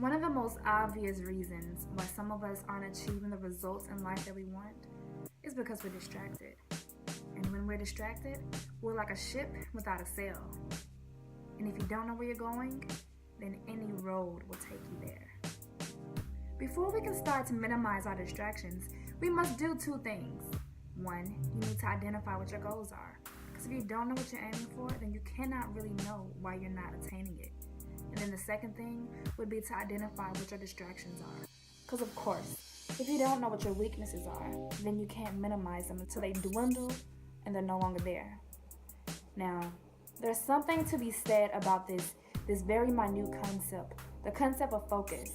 One of the most obvious reasons why some of us aren't achieving the results in life that we want is because we're distracted. And when we're distracted, we're like a ship without a sail. And if you don't know where you're going, then any road will take you there. Before we can start to minimize our distractions, we must do two things. One, you need to identify what your goals are. Because if you don't know what you're aiming for, then you cannot really know why you're not attaining it. And then the second thing would be to identify what your distractions are. Because of course, if you don't know what your weaknesses are, then you can't minimize them until they dwindle and they're no longer there. Now, there's something to be said about this very minute concept, the concept of focus.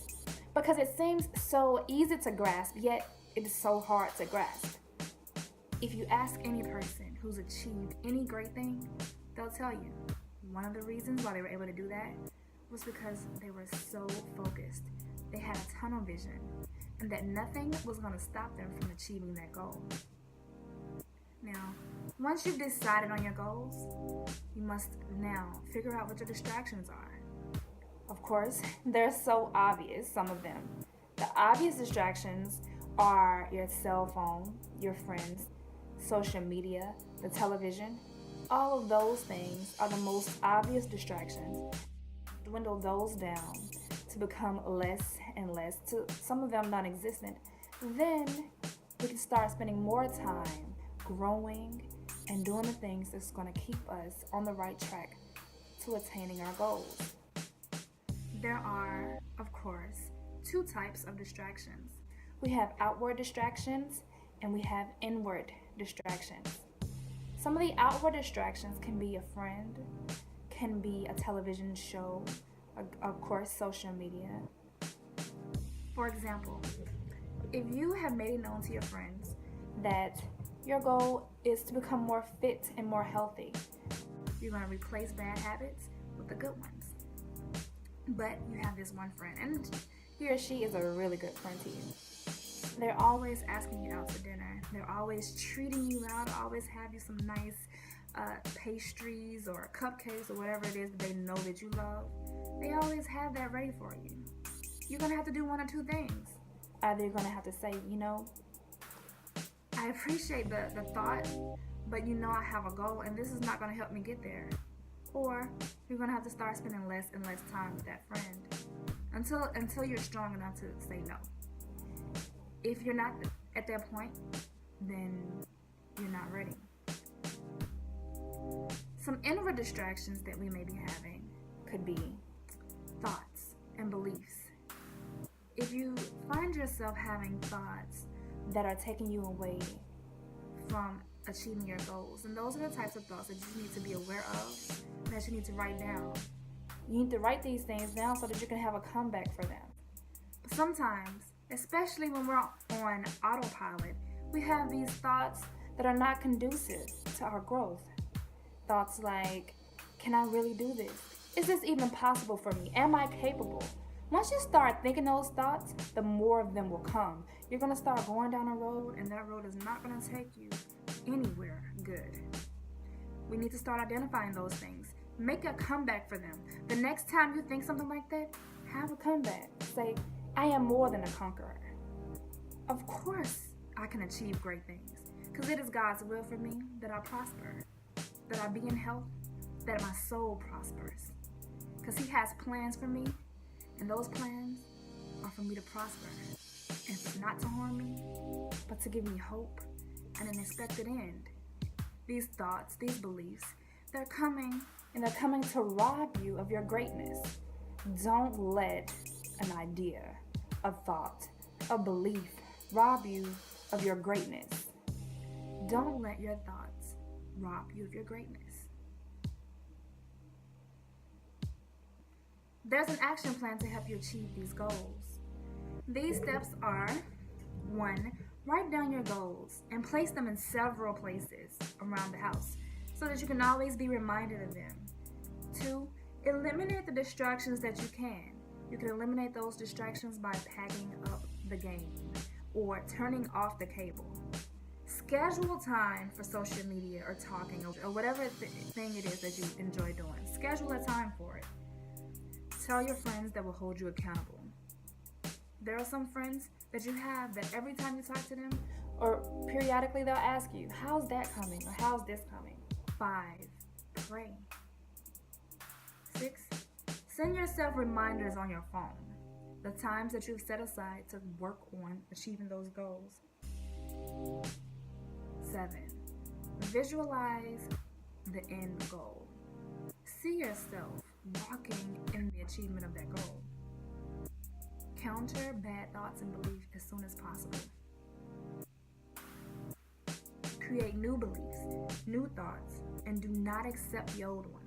Because it seems so easy to grasp, yet it is so hard to grasp. If you ask any person who's achieved any great thing, they'll tell you one of the reasons why they were able to do that was because they were so focused. They had a tunnel vision, and that nothing was going to stop them from achieving that goal. Now, once you've decided on your goals, you must now figure out what your distractions are. Of course, they're so obvious, some of them. The obvious distractions are your cell phone, your friends, social media, the television. All of those things are the most obvious distractions. Dwindle those down to become less and less, to some of them non-existent. Then we can start spending more time growing and doing the things that's going to keep us on the right track to attaining our goals. There are, of course, two types of distractions. We have outward distractions and we have inward distractions. Some of the outward distractions can be a friend, can be a television show, of course, social media. For example, if you have made it known to your friends that your goal is to become more fit and more healthy, you're going to replace bad habits with the good ones. But you have this one friend, and he or she is a really good friend to you. They're always asking you out to dinner. They're always treating you out, always have you some nice pastries or cupcakes or whatever it is that they know that you love. They always have that ready for you. You're going to have to do one or two things. Either you're going to have to say, I appreciate the thought, but I have a goal and this is not going to help me get there. Or you're going to have to start spending less and less time with that friend until you're strong enough to say no. If you're not at that point, then you're not ready. Some inward distractions that we may be having could be thoughts and beliefs. If you find yourself having thoughts that are taking you away from achieving your goals, and those are the types of thoughts that you need to be aware of, that you need to write down. You need to write these things down so that you can have a comeback for them. But sometimes, especially when we're on autopilot, we have these thoughts that are not conducive to our growth. Thoughts like, can I really do this? Is this even possible for me? Am I capable? Once you start thinking those thoughts, the more of them will come. You're going to start going down a road, and that road is not going to take you anywhere good. We need to start identifying those things. Make a comeback for them. The next time you think something like that, have a comeback. Say, I am more than a conqueror. Of course, I can achieve great things, because it is God's will for me that I prosper, that I be in health, that my soul prospers. Because He has plans for me, and those plans are for me to prosper, and not to harm me, but to give me hope and an expected end. These thoughts, these beliefs, they're coming, and they're coming to rob you of your greatness. Don't let an idea, a thought, a belief rob you of your greatness. Don't let your thoughts rob you of your greatness. There's an action plan to help you achieve these goals. These steps are: 1, write down your goals and place them in several places around the house so that you can always be reminded of them. 2, eliminate the distractions that you can. You can eliminate those distractions by packing up the game or turning off the cable. Schedule time for social media or talking or whatever thing it is that you enjoy doing. Schedule a time for it. Tell your friends that will hold you accountable. There are some friends that you have that every time you talk to them, or periodically they'll ask you, how's that coming? Or how's this coming? 5, pray. 6, send yourself reminders on your phone. The times that you've set aside to work on achieving those goals. 7, visualize the end goal. See yourself walking in the achievement of that goal. Counter bad thoughts and beliefs as soon as possible. Create new beliefs, new thoughts, and do not accept the old ones.